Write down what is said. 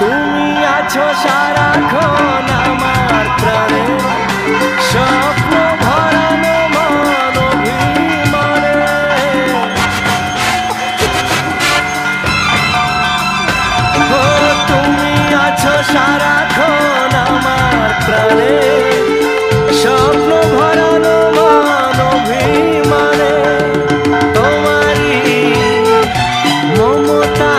তুমি আছো সারাক্ষণ আমার প্রাণে, স্বপ্ন ভরানো মন অভিমানে। ও তুমি আছো সারাক্ষণ আমার প্রাণে, স্বপ্ন ভরানো মন অভিমানে। তোমারই মমতা